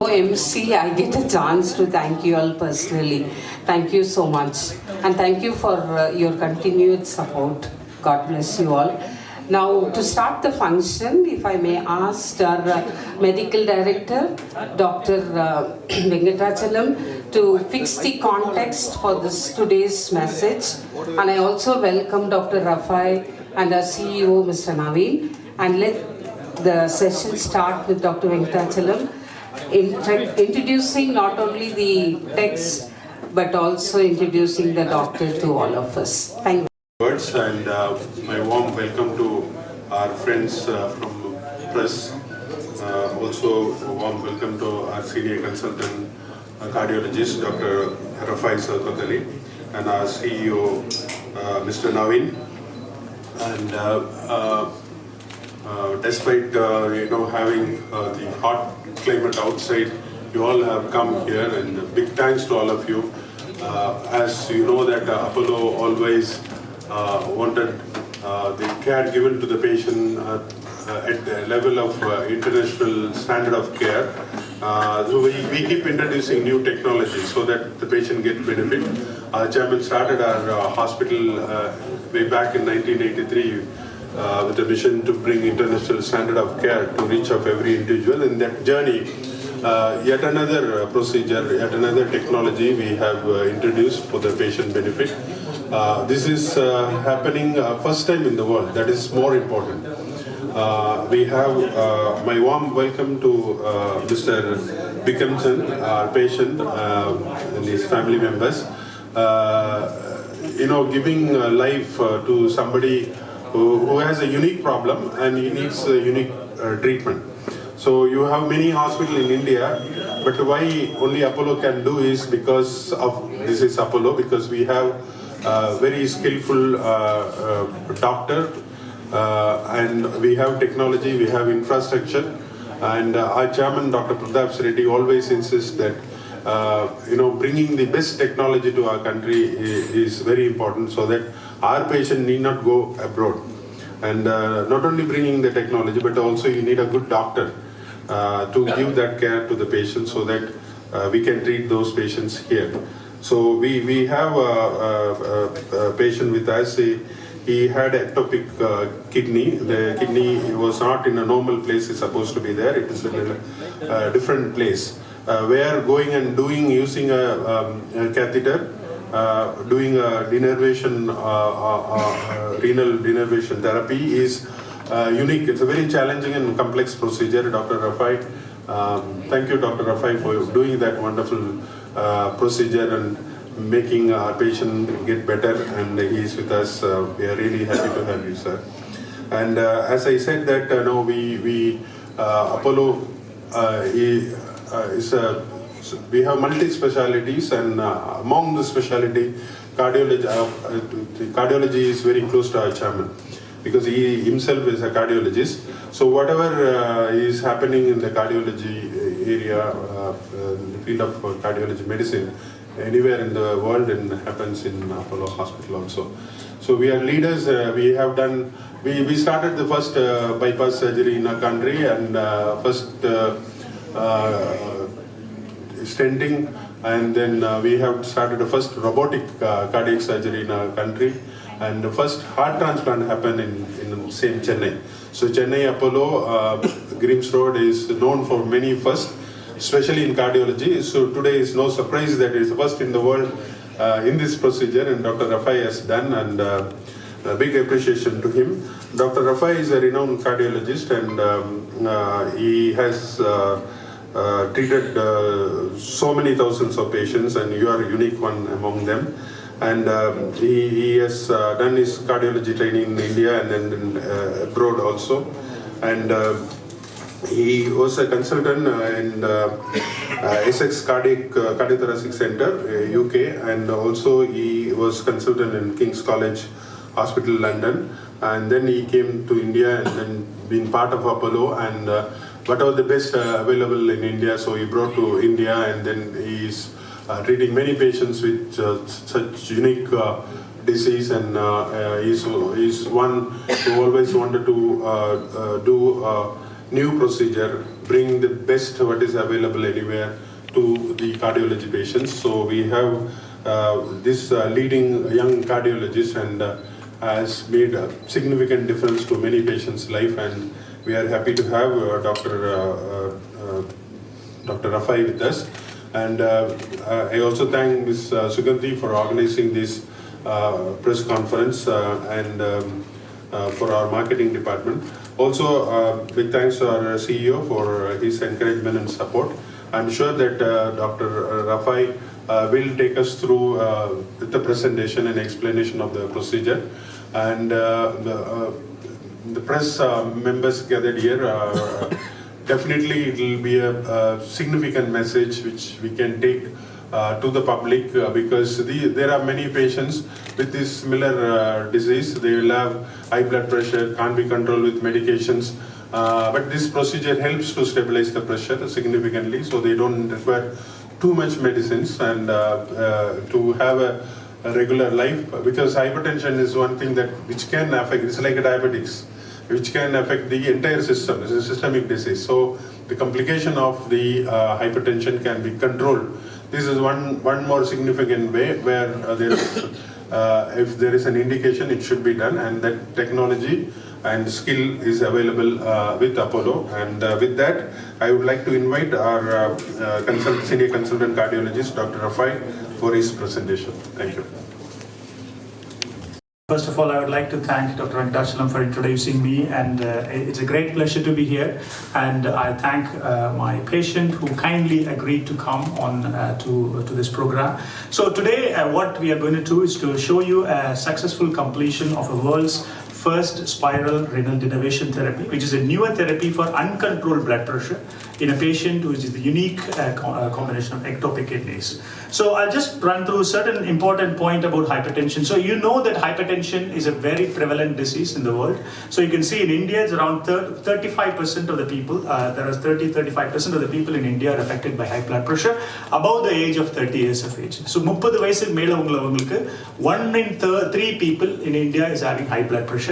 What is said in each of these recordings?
MC, I get a chance to thank you all personally. Thank you so much. And thank you for your continued support. God bless you all. Now, to start the function, if I may ask our Medical Director, Dr. Venkatachalam, to fix the context for this today's message. And I also welcome Dr. Rafai and our CEO, Mr. Naveen. And let the session start with Dr. Venkatachalam. Introducing not only the text but also introducing the doctor to all of us. Thank you. Words and my warm welcome to our friends from press. Also a warm welcome to our senior consultant cardiologist Dr. Rafai Sarkotali and our CEO Mr. Naveen. And despite having the hot climate outside, you all have come here, and big thanks to all of you. As you know that Apollo always wanted the care given to the patient at the level of international standard of care. So we keep introducing new technology so that the patient gets benefit. Our chairman started our hospital way back in 1983 with a mission to bring international standard of care to reach of every individual. In that journey, yet another procedure, yet another technology we have introduced for the patient benefit. This is happening first time in the world. That is more important. We have my warm welcome to Mr. Bikramchand, our patient, and his family members. Giving life to somebody who has a unique problem and he needs a unique treatment. So you have many hospitals in India, but why only Apollo can do is because of this is Apollo, because we have very skillful doctor and we have technology, we have infrastructure, and our chairman Dr. Pradap Reddy always insists that bringing the best technology to our country is very important, so that our patient need not go abroad. And not only bringing the technology, but also you need a good doctor to give that care to the patient, so that we can treat those patients here. So we have a patient with us. He had ectopic kidney. The kidney was not in a normal place. It's supposed to be there. It is in a different place. Where going and using a catheter, doing a denervation, renal denervation therapy is unique. It's a very challenging and complex procedure. Dr. Rafai, thank you, Dr. Rafai, for doing that wonderful procedure and making our patient get better. And he is with us. We are really happy to have you, sir. And as I said that, Apollo we have multi-specialities, and among the specialty, cardiology is very close to our chairman, because he himself is a cardiologist. So whatever is happening in the cardiology area, in the field of cardiology medicine, anywhere in the world, and happens in Apollo Hospital also. So we are leaders. We started the first bypass surgery in our country, and first stenting, and then we have started the first robotic cardiac surgery in our country, and the first heart transplant happened in same Chennai. So Chennai Apollo Grims Road is known for many firsts, especially in cardiology. So today is no surprise that it is first in the world in this procedure, and Dr. Rafai has done, and a big appreciation to him. Dr. Rafai is a renowned cardiologist, and he has treated so many thousands of patients, and you are a unique one among them. And he has done his cardiology training in India and then abroad also. And he was a consultant in Essex Cardiothoracic Center, UK, and also he was consultant in King's College Hospital, London. And then he came to India and then been part of Apollo, and whatever the best available in India, so he brought to India, and then he is treating many patients with such unique disease, and he's one who always wanted to do a new procedure bring the best what is available anywhere to the cardiology patients. So we have this leading young cardiologist and has made a significant difference to many patients' life, and we are happy to have Dr. Rafai with us. And I also thank Ms. Sugandhi for organizing this press conference and for our marketing department. Also, big thanks to our CEO for his encouragement and support. I'm sure that Dr. Rafai will take us through the presentation and explanation of the procedure. And the press members gathered here, definitely it will be a significant message which we can take to the public because there are many patients with this similar disease. They will have high blood pressure, can't be controlled with medications. But this procedure helps to stabilize the pressure significantly, so they don't require too much medicines and to have a regular life, because hypertension is one thing that which can affect, it's like a diabetics, which can affect the entire system. It's a systemic disease. So the complication of the hypertension can be controlled. This is one more significant way where there is, if there is an indication, it should be done, and that technology and skill is available with Apollo. And with that, I would like to invite our senior consultant cardiologist, Dr. Rafai, for his presentation. Thank you. First of all, I would like to thank Dr. Venkatachalam for introducing me, and it's a great pleasure to be here. And I thank my patient who kindly agreed to come on to this program. So today, what we are going to do is to show you a successful completion of the world's first spiral renal denervation therapy, which is a newer therapy for uncontrolled blood pressure in a patient who is the unique combination of oktakenews. So I'll just run through certain important point about hypertension. So you know that hypertension is a very prevalent disease in the world. So you can see in India, it's around 35% of the people, there are 35% of the people in India are affected by high blood pressure above the age of 30 years of age. So 30 வயசுக்கு மேல உள்ளவங்களுக்கு 1 in 3 people in India is having high blood pressure.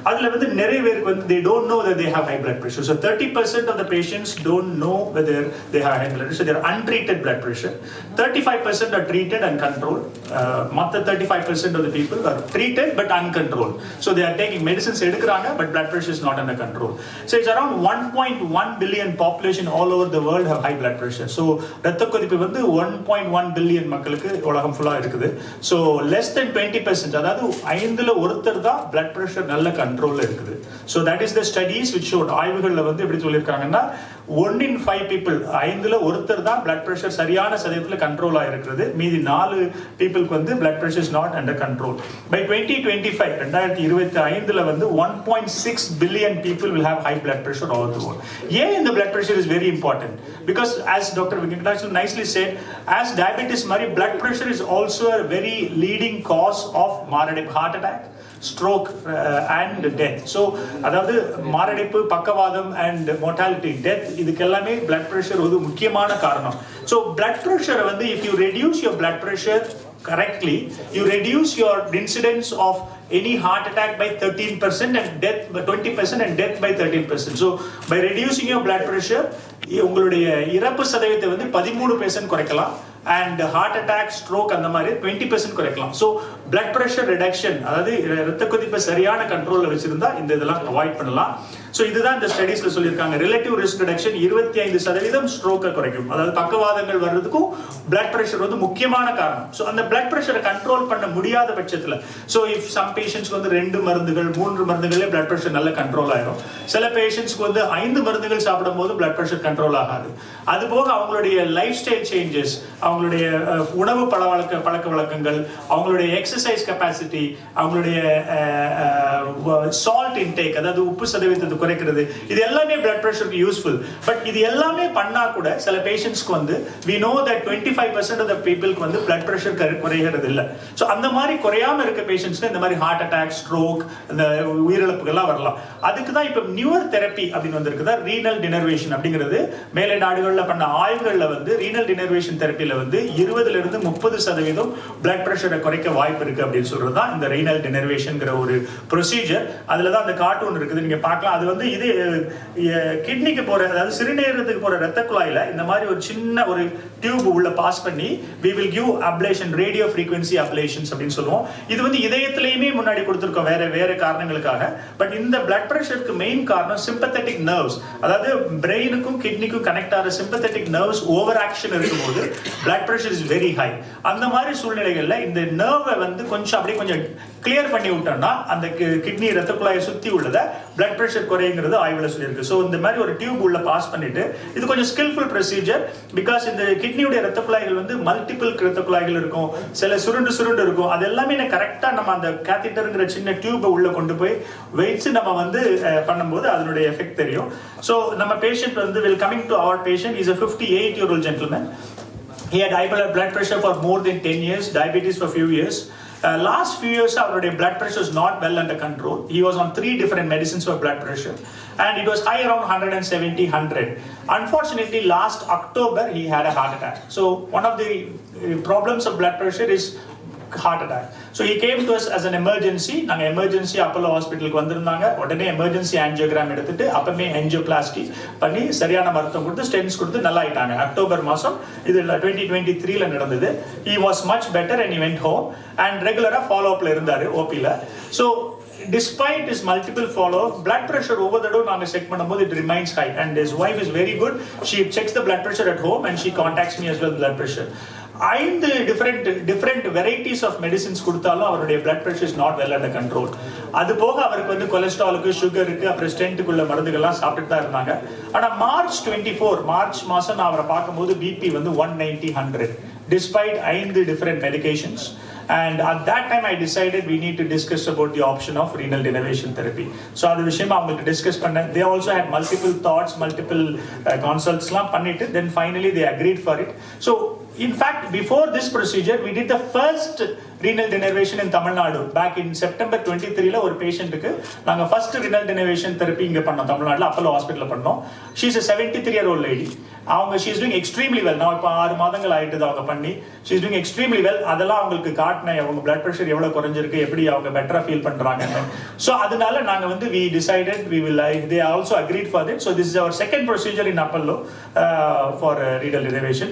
அதுல வந்து நிறைய பேருக்கு வந்து they don't know that they have high blood pressure. So 30% of the patients don't know whether they have high blood pressure. So they are untreated blood pressure. 35% are treated and controlled. மற்ற 35% of the people are treated but uncontrolled. So they are taking medicines எடுக்கறாங்க but blood pressure is not under control. So it's around 1.1 billion population all over the world have high blood pressure. So இரத்த கொதிப்பு வந்து 1.1 billion மக்களுக்கு உலகம் ஃபுல்லா இருக்குது. So less than 20%, அதாவது 5ல ஒருத்தர் தான் blood pressure நல்ல கண்ட்ரோல்ல இருக்குது. So that is the studies which showed, ஆய்வுகள்ல வந்து எப்படி சொல்லிருக்காங்கன்னா 1 in 5 people, 5ல ஒருத்தர் தான் blood pressure சரியான சதவீதத்துல கண்ட்ரோல் ஆயிருக்கிறது. மீதி 4 peopleக்கு வந்து blood pressure is not under control. By 2025, 2025ல வந்து 1.6 billion people will have high blood pressure all over the world. Yeah, the blood pressure is very important because as Dr. Venkatachalam nicely said, as diabetes mari, blood pressure is also a very leading cause of heart attack, stroke and death. So அதாவது மாரடைப்பு, பக்கவாதம் and mortality, death, இதுக்கு எல்லாமே blood pressure ஒரு முக்கியமான காரணம். So blood pressure வந்து if you reduce your blood pressure correctly, you reduce your incidence of any heart attack by 13% and death by 20% and death by 13%. So by reducing your blood pressure, உங்களுடைய இறப்பு சதவீதத்தை வந்து 13% குறைக்கலாம் and heart attack, stroke அந்த மாதிரி 20% குறைக்கலாம். So blood pressure reduction, அதாவது இரத்த கொதிப்பை சரியான கண்ட்ரோல்ல வச்சிருந்தா இந்த இதெல்லாம் அவாய்ட் பண்ணலாம். So இதுதான் இந்த ஸ்டடீஸ்ல சொல்லிருக்காங்க. ரிலேட்டிவ் ரிஸ்க் ரிடக்ஷன் 25% ஸ்ட்ரோக்கை குறைக்கும். அதாவது பக்கவாதங்கள் வர்றதுக்கும் blood pressure வந்து முக்கியமான காரணம். So அந்த blood pressure கண்ட்ரோல் பண்ண முடியாத பட்சத்துல, so if some patients வந்து 2 மருந்துகள் 3 மருந்துகளே blood pressure நல்ல கண்ட்ரோல் ஆயிடும். சில பேஷண்ட்ஸ்க்கு வந்து 5 மருந்துகள் சாப்பிடும்போது blood pressure கண்ட்ரோல் ஆகாது. அது போக அவங்களுடைய லைஃப் ஸ்டைல் சேஞ்சஸ், அவங்களுடைய உணவு பழக்க வழக்கங்கள், அவங்களுடைய எக்ஸசைஸ் கெப்பாசிட்டி, அவங்களுடைய சால்ட் இன்டேக், அதாவது உப்பு சதவீதத்தை குறைக்கிறது, இது எல்லாமே blood pressure யூஸ்ஃபுல். பட் இது எல்லாமே பண்ணா கூட சில பேஷண்ட்ஸ்க்கு வந்து we know that 25% of the peopleக்கு வந்து blood pressure குறைகிறது இல்ல. சோ அந்த மாதிரி குறையாம இருக்க பேஷண்ட்ஸ்க்கு இந்த மாதிரி ஹார்ட் அட்டாக், ஸ்ட்ரோக், இந்த உயிரிழப்புகள்லாம் வரலாம். அதுக்கு தான் இப்ப நியூவர் தெரப்பி அப்படின்னு வந்திருக்குதா ரீனல் டினர்வேஷன் அப்படிங்கிறது. மேலை நாடுகள்ல பண்ண ஆய்வுகள்ல வந்து ரீனல் டினர்வேஷன் தெரப்பில வந்து 20 to 30% blood pressure குறைக்க வாய்ப்பு இருக்கு அப்படின்னு சொல்றது தான் இந்த renal denervationங்கிற ஒரு ப்ரொசீஜர். அதுல தான் அந்த கார்ட்டூன் இருக்குது, நீங்க பார்க்கலாம். அது வந்து இது கிட்னிக்கு போற, அதாவது சிறுநீரகத்துக்கு போற ரத்த குழாயில இந்த மாதிரி ஒரு சின்ன ஒரு டியூப் உள்ள பாஸ் பண்ணி we will give ablation, radio frequency ablations அப்படின்னு சொல்லுவோம். இது வந்து இதயத்திலேயுமே முன்னாடி கொடுத்திருக்கோம் வேற காரணங்களுக்காக. பட் இந்த blood pressureக்கு மெயின் காரணம் sympathetic nerves, அதாவது பிரெயினுக்கும் கிட்னிக்கும் கனெக்ட் ஆகிற sympathetic nerves ஓவர் ஆக்ஷன் இருக்கும்போது blood pressure is very high. அந்த மாதிரி சூழ்நிலைகள்ல இந்த நர்வை வந்து கொஞ்சம் கிளியர் பண்ணி விட்டோம்னா அந்த கிட்னி ரத்த குழாயை சுத்தி உள்ளத blood pressure குறையுங்கிறது ஆய்வுல சொல்லியிருக்கு. ஸோ இந்த மாதிரி ஒரு டியூப் உள்ள பாஸ் பண்ணிட்டு, இது கொஞ்சம் ஸ்கில்ஃபுல் ப்ரொசீஜர். பிகாஸ் இந்த கிட்னியுடைய ரத்த குழாய்கள் வந்து மல்டிபிள் ரத்த குழாய்கள் இருக்கும், சில சுருண்டு இருக்கும். அது எல்லாமே கரெக்டா நம்ம அந்த கேத்தீட்டர்ங்கிற சின்ன டியூபை உள்ள கொண்டு போய் வச்சு நம்ம வந்து பண்ணும்போது அதனுடைய எஃபெக்ட் தெரியும். ஸோ நம்ம பேஷண்ட் வந்து coming to our patient is a 58-year-old gentleman. He had high blood pressure for more than 10 years, diabetes for a few years. Last few years our blood pressure is not well under control. He was on 3 different medicines for blood pressure and it was high around 170-100. Unfortunately last October he had a heart attack. So one of the problems of blood pressure is heart attack. So he came to us as an emergency. நாங்க emergency Apollo hospitalக்கு வந்திருந்தாங்க. உடனே emergency angiogram எடுத்துட்டு அப்பமே angioplasty பண்ணி சரியான மருத்துவம் கொடுத்து stench கொடுத்து நல்லா ஆயிட்டாங்க. அக்டோபர் மாசம் இது 2023ல நடந்தது. He was much better and he went home and regular follow upல இருந்தாரு OP-ல. So despite his multiple follow-up, blood pressure over the door நாங்க செக் பண்ணும்போது it remains high and his wife is very good. She checks the blood pressure at home and she contacts me as well blood pressure. 5 different varieties of medicines கொடுத்தாலும் அவருடைய blood pressure is not well under control. அது போக அவருக்கு வந்து கொலஸ்ட்ராலுக்கு, சுகருக்கு, அப்புறம் ஸ்டென்ட்டுக்குள்ள மருந்துகள்லாம் சாப்பிட்டுட்டு தான் இருந்தாங்க. ஆனா மார்ச் மாசம் நான் அவரை பார்க்கும்போது பிபி வந்து 190-100 despite 5 different medications. And at that time I decided we need to discuss about the option of renal denervation therapy. So அது விஷயமா அவங்களுக்கு டிஸ்கஸ் பண்ணேன். They also had multiple thoughts, multiple consultsலாம் பண்ணிட்டு then finally they agreed for it. So in fact before this procedure we did the first renal denervation in Tamil Nadu back in September 23 ல ஒரு பேஷண்ட்டுக்கு நாங்க first renal denervation therapy இங்க பண்ணோம் தமிழ்நாட்டுல Apollo ஹாஸ்பிடல்ல பண்ணோம். She is a 73-year-old lady. அவங்க she is doing extremely well. now இப்போ 6 மாதங்கள் ஆயிட்டு அவங்க பண்ணி she is doing extremely well. அதெல்லாம் அவங்களுக்கு காட்டினேன் அவங்க blood pressure எவ்வளவு குறைஞ்சிருக்கு, எப்படி அவங்க பெட்டரா ஃபீல் பண்றாங்கன்னு. சோ அதனால நாங்க வந்து we decided we will they also agreed for it. So this is our second procedure in Apollo for renal denervation.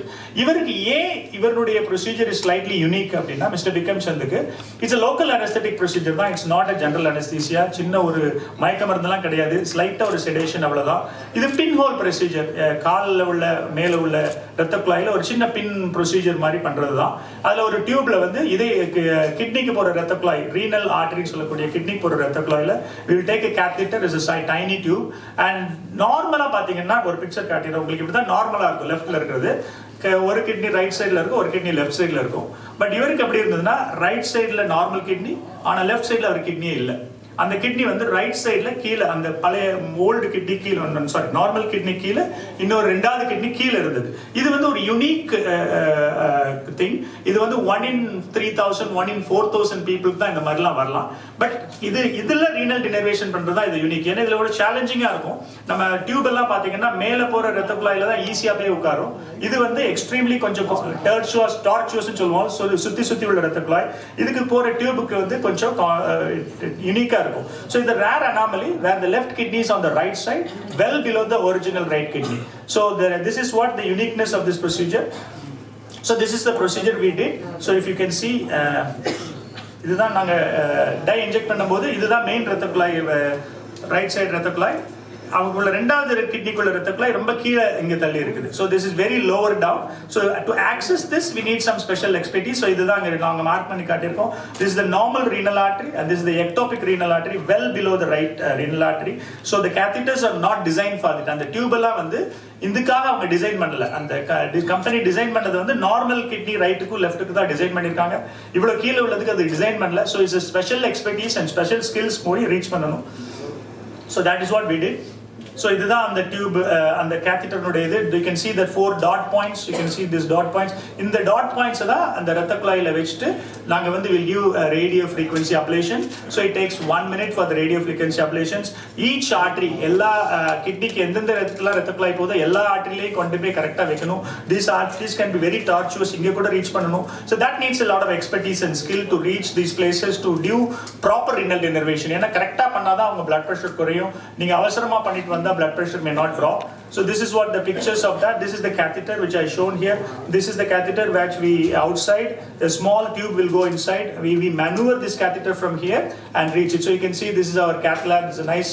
இவருடைய procedure is slightly unique அப்படின்னா மிஸ்டர் விக்ரம் சந்துக்கு it's a local anesthetic procedure தான். It's not a general anesthesia. சின்ன ஒரு மயக்க மருந்துலாம் கிடையாது, ஸ்லைட்டா ஒரு sedation அவ்வளவுதான். இது பின் ஹோல் procedure. கால்ல உள்ள மேல உள்ள ரத்த குழாயில ஒரு சின்ன பின் procedure மாதிரி பண்றதுதான். அதுல ஒரு டியூப்ல வந்து இதே கிட்னிக்கு போற ரத்த குழாய், ரீனல் ஆர்டரி சொல்லக்கூடிய கிட்னிக்கு போற ரத்த குழாயில we will take a catheter as a tiny tube and நார்மலா பாத்தீங்கன்னா ஒரு பிக்சர் காட்டிடுறேன் உங்களுக்கு. இப்படிதான் நார்மலா இருக்கும். லெஃப்ட்ல இருக்கிறது ஒரு கிட்னி ரைட் சைடுல இருக்கும், ஒரு கிட்னி லெஃப்ட் சைடுல இருக்கும். பட் இவருக்கு எப்படி இருந்ததுன்னா ரைட் சைடுல நார்மல் கிட்னி, ஆனா லெஃப்ட் சைடுல அவர் கிட்னியே இல்ல. அந்த கிட்னி வந்து ரைட் சைடுல கீழே அந்த பழைய ஓல்டு கிட்னி கீழே, சாரி நார்மல் கிட்னி கீழே, இன்னொரு 2வது கிட்னி கீழே இருந்தது. இது வந்து ஒரு யூனிக் திங். இது வந்து 1 in 3,000 1 in 4,000 பீப்புளுக்கு தான் இந்த மாதிரிலாம் வரலாம். பட் இதுல ரீனல் டினர்வேஷன் பண்றதா இது யூனிக். ஏன்னா இதுல ஒரு சேலஞ்சிங்கா இருக்கும். நம்ம டியூப் எல்லாம் பாத்தீங்கன்னா மேல போற ரத்த குழாயில தான் ஈஸியா போய் உட்காரும். இது வந்து எக்ஸ்ட்ரீம்லி கொஞ்சம் டார்ச்சுவஸ் சொல்லுவோம், சுத்தி உள்ள ரத்த குழாய். இதுக்கு போற டியூபுக்கு வந்து கொஞ்சம் யூனிக்கா. So it's a rare anomaly where the left kidney is on the right side, well below the original right kidney. So this is what the uniqueness of this procedure. So this is the procedure we did. So if you can see, இதுதான் நாங்க tie inject பண்ணும்போது இதுதான் main ரத்த குழாய், right side ரத்த குழாய். அவங்களுக்குள்ள 2வது கிட்னிக்குள்ள ரத்த குழாய் ரொம்ப கீழே இங்க தள்ளி இருக்குது. So this is very lower down. So to access this we need some special expertise. So இதுதான் நாங்க மார்க் பண்ணி காட்டியிருக்கோம். This is the normal renal artery and this is the ectopic renal artery well below the right renal artery. So the catheters are not designed for it. அந்த tube எல்லாம் வந்து இதுக்காக அவங்க design பண்ணல. அந்த கம்பெனி டிசைன் பண்ணது வந்து normal kidney ரைட்டுக்கும் லெஃப்ட்டுக்கு தான் டிசைன் பண்ணிருக்காங்க. இவ்வளவு கீழே உள்ளதுக்கு அது டிசைன் பண்ணல. So it's a special expertise and special skills போய் ரீச் பண்ணணும். So that is what we did. So this is the tube and the catheter. You can see that 4 dot points. You can see these dot points. In the dot points, and the ratta kulayila vechittu naanga will give radio frequency ablation. So it takes 1 minute for the radio frequency ablations. Each artery, ella kidney ku endendha rathukla ratta kulai podha ella artery le kondu poi correct ah vekanum. These arteries can be very tortuous. Inge kuda reach pananum. So that needs a lot of expertise and skill to reach these places to do proper renal denervation. Ena correct ah pannada avanga blood pressure koreyum. Neenga avasarama pannittu vanda blood pressure may not drop. So this is what the pictures of that. This is the catheter which I shown here. This is the catheter which we outside. A small tube will go inside. We maneuver this catheter from here and reach it. So you can see this is our cath lab. It's a nice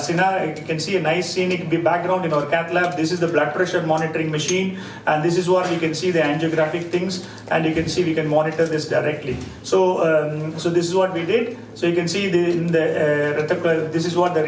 scenario. You can see a nice scenic background in our cath lab. This is the blood pressure monitoring machine, and this is what we can see the angiographic things, and you can see we can monitor this directly. So so this is what we did. So you can see this is what the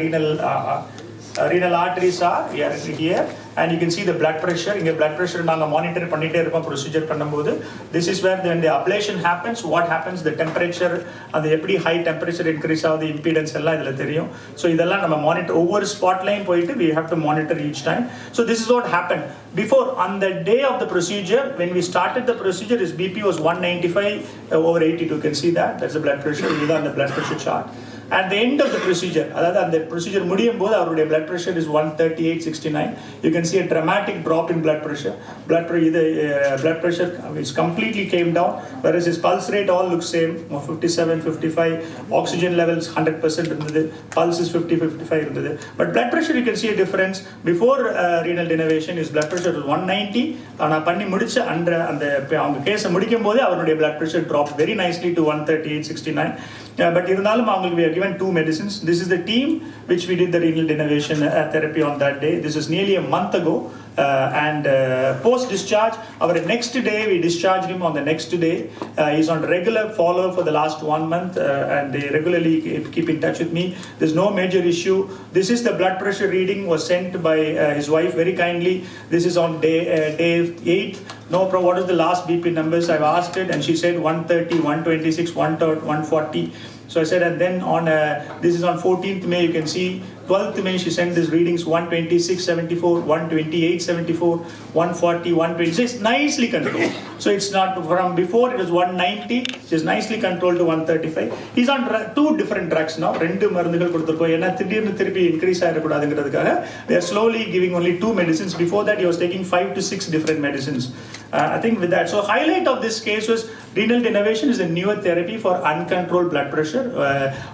renal arteries are here, and you can see the blood pressure. Inga blood pressure naanga monitor pannite irukom procedure பண்ணும்போது. This is where when the ablation happens, what happens, the temperature and eppadi high temperature increase ஆகுது, impedance எல்லாம் இதல தெரியும். So இதெல்லாம் நம்ம monitor ஒவ்வொரு spot line போயிட்டு we have to monitor each time. So this is what happened before. On the day of the procedure, when we started the procedure, his BP was 195 over 82. You can see that. That's the blood pressure. This is on the blood pressure chart. At the end of the procedure, the procedure முடியும் போது அவருடைய blood pressure is 138/69. You can see a dramatic drop in blood pressure. Blood pressure is completely came down, whereas his pulse rate all looks same, 57, 55. Oxygen levels 100% இருந்தது, pulse is 50-55 இருந்தது. But blood pressure, you can see a difference. Before renal denervation, his blood pressure was 190. ஆனா பண்ணி முடிச்ச அந்த அவங்க கேஸை முடிக்கும் போது அவருடைய blood pressure dropped very nicely to 138/69. But இருந்தாலும் அவங்களுக்கு we are given 2 medicines. This is the team which we did the renal denervation therapy on that day. This is nearly a month ago. And post discharge, our next day we discharged him on the next day. He's on regular follow for the last 1 month, and they regularly keep in touch with me. There's no major issue. This is the blood pressure reading was sent by his wife very kindly. This is on day 8. No problem. What is the last BP numbers? I've asked it, and she said 130, 126, 140. So I said, and then on this is on 14th May. You can see 12th May she sent these readings 126/74, 128/74, 140, 126, nicely controlled. So it's not from before it was 190, just nicely controlled to 135. He's on 2 different drugs now. ரெண்டு மருந்துகள் கொடுத்திருக்கோம். ஏன்னா திடீர்னு திருப்பி increase ஆயிடக்கூடாதுங்கிறதுக்காக they are slowly giving only 2 medicines. Before that he was taking 5 to 6 different medicines. I think with that, so highlight of this case was renal denervation is a newer therapy for uncontrolled blood pressure.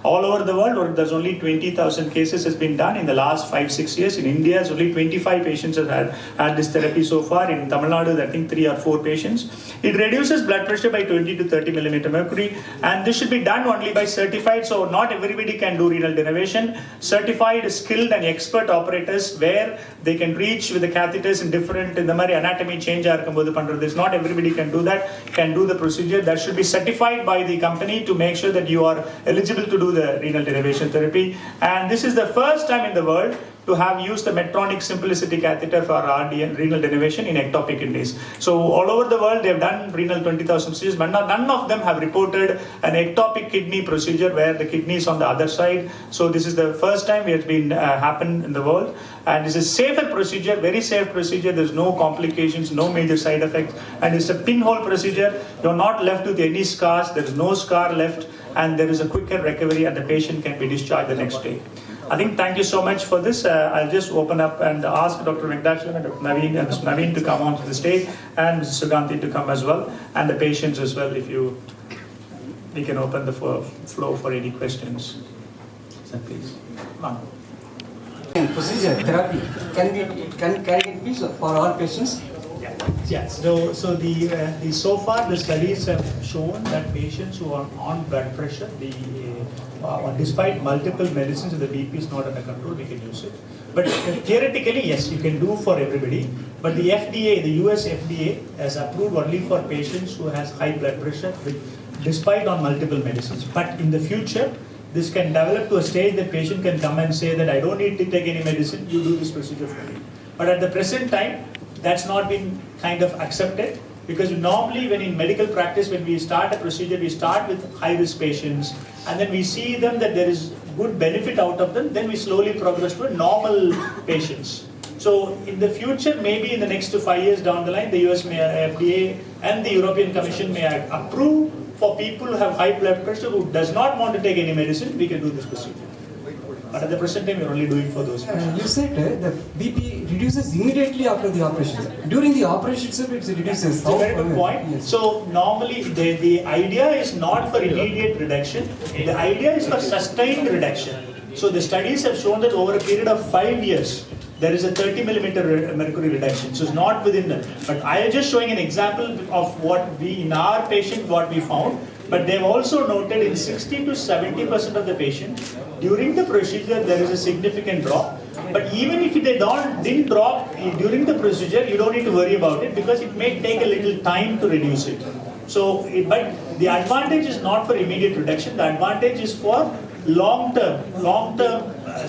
All over the world, there's only 20,000 cases has been done in the last 5-6 years. In India, only 25 patients have had this therapy so far. In Tamil Nadu, I think 3 or 4 patients. It reduces blood pressure by 20 to 30 millimeter mercury, and this should be done only by certified. So not everybody can do renal denervation. Certified, skilled, and expert operators where they can reach with the catheters in different in the mari anatomy change ஆகும்போது பண்றது. Not everybody can do that. Can do the procedure. That should be certified by the company to make sure that you are eligible to do the renal denervation therapy. And this is the first time in the world to have used the Medtronic Simplicity catheter for RDN, renal denervation in ectopic kidneys. So all over the world they have done renal 20,000 procedures, but none of them have reported an ectopic kidney procedure where the kidney is on the other side. So this is the first time it has been happened in the world, and this is safer procedure, very safe procedure. There's no complications, no major side effects, and it's a pinhole procedure. You're not left with any scars. There is no scar left, and there is a quicker recovery, and the patient can be discharged the next day. I think thank you so much for this. I'll just open up and ask Dr. Venkatachalam and Dr. Naveen to come onto the stage, and Mrs. Suganti to come as well, and the patients as well. If we can open the floor for any questions. So please. Procedure therapy can it be for all patients? Yes. So so far the studies have shown that patients who are on blood pressure, despite multiple medicines, the BP is not under control, we can use it. But theoretically, yes, you can do for everybody. But the FDA, the US FDA, has approved only for patients who has high blood pressure, despite on multiple medicines. But in the future, this can develop to a stage that patient can come and say that I don't need to take any medicine, you do this procedure for me. But at the present time, that's not been kind of accepted, because normally when in medical practice, when we start a procedure, we start with high risk patients, and then we see them that there is good benefit out of them, then we slowly progress to normal patients. So in the future, maybe in the next 5 years down the line, the US FDA and the European Commission may approve for people who have high blood pressure who does not want to take any medicine, we can do this procedure. But at the present time, we are only doing for those patients. You said the BP reduces immediately after the operation. During the operation itself, it reduces. It's a very good point. Yes. So normally the idea is not for immediate reduction. The idea is for sustained reduction. So the studies have shown that over a period of 5 years, there is a 30 millimeter mercury reduction. So it's not within that. But I am just showing an example of what we, in our patient, what we found. But they've also noted in 60 to 70% of the patients, during the procedure, there is a significant drop. But even if they didn't drop during the procedure, you don't need to worry about it because it may take a little time to reduce it. So, but the advantage is not for immediate reduction. The advantage is for long term.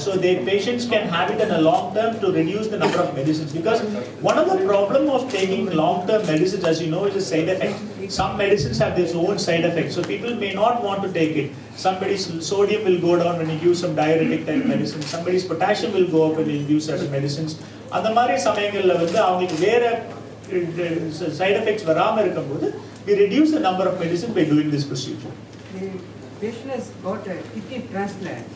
So the patients can have it in a long term to reduce the number of medicines. Because one of the problem of taking long term medicines, as you know, is a side effect. Some medicines have their own side effects, so people may not want to take it. Somebody's sodium will go down when you give some diuretic type medicine. Somebody's potassium will go up when you give certain medicines. அந்த மாதிரி சமயங்கள்ல வந்து அவங்களுக்கு வேற side effects வராம இருக்கும்போது we reduce the number of medicine by doing this procedure. The patient has got a kidney transplant.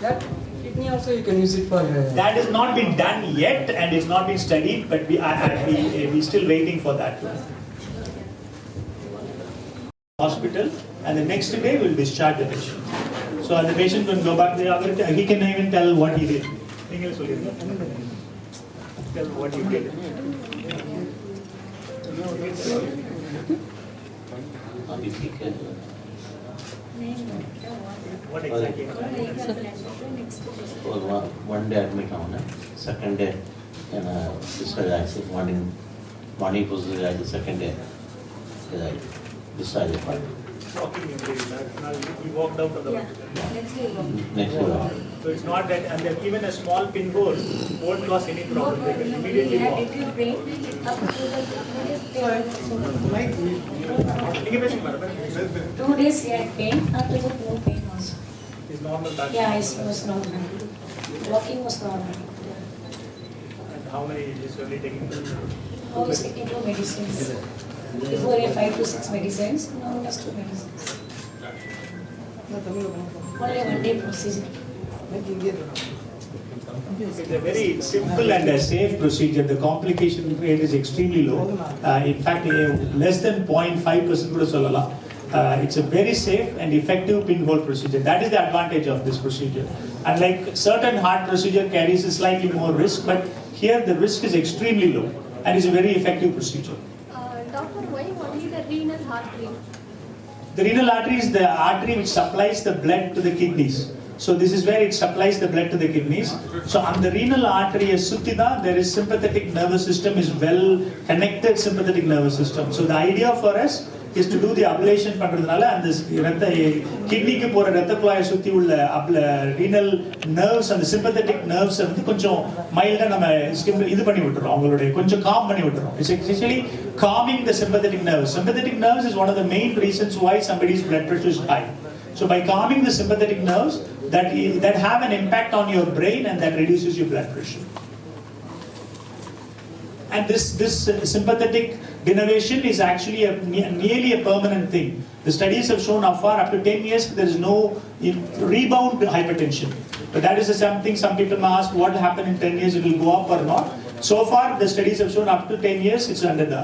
That kidney also you can use it for. That has not been done yet and it's not been studied, but we still waiting for that. Hospital, and the next day we'll discharge the patient. So the patient can go back there. He can even tell what he did. Tell what you did. What exactly? One day admit on second day discharge. Morning procedure the second day discharge. Walking he walked out of the Next day. So it's not that, and then even a small pin hole won't cause any problem. They can immediately walk. Two days he had pain, after that no pain also. It's normal back. Yeah, it was normal. Walking was normal. And how many is only taking? Now he's taking 2 medicines. Before he had 5 to 6 medicines, now he has 2 medicines. Only 1 day procedure. It's a very simple and a safe procedure. The complication rate is extremely low. In fact, less than 0.5% kuda sollala. It's a very safe and effective pinhole procedure. That is the advantage of this procedure. Unlike certain heart procedure carries a slightly more risk, but here the risk is extremely low and is a very effective procedure. Doctor, why only the renal artery? The renal artery is the artery which supplies the blood to the kidneys. So this is where it supplies the blood to the kidneys. So on the renal artery suttida, there is sympathetic nervous system is well connected sympathetic nervous system. So the idea for us is to do the ablation பண்றதுனால அந்த கிட்னிக்கு போற இரத்த குழாயை சுத்தி உள்ள renal nerves and sympathetic nerves வந்து கொஞ்சம் மைல்டா நம்ம இது பண்ணி விட்டுறோம். அவங்களுடைய கொஞ்சம் calm பண்ணி விட்டுறோம். It's essentially calming the sympathetic nerves. Sympathetic nerves is one of the main reasons why somebody's blood pressure is high. So by calming the sympathetic nerves, that have an impact on your brain and that reduces your blood pressure. And this sympathetic denervation is actually nearly a permanent thing. The studies have shown how far up to 10 years there is no rebound hypertension. But that is something some people may ask, what will happen in 10 years, it will go up or not. So far the studies have shown up to 10 years it's under the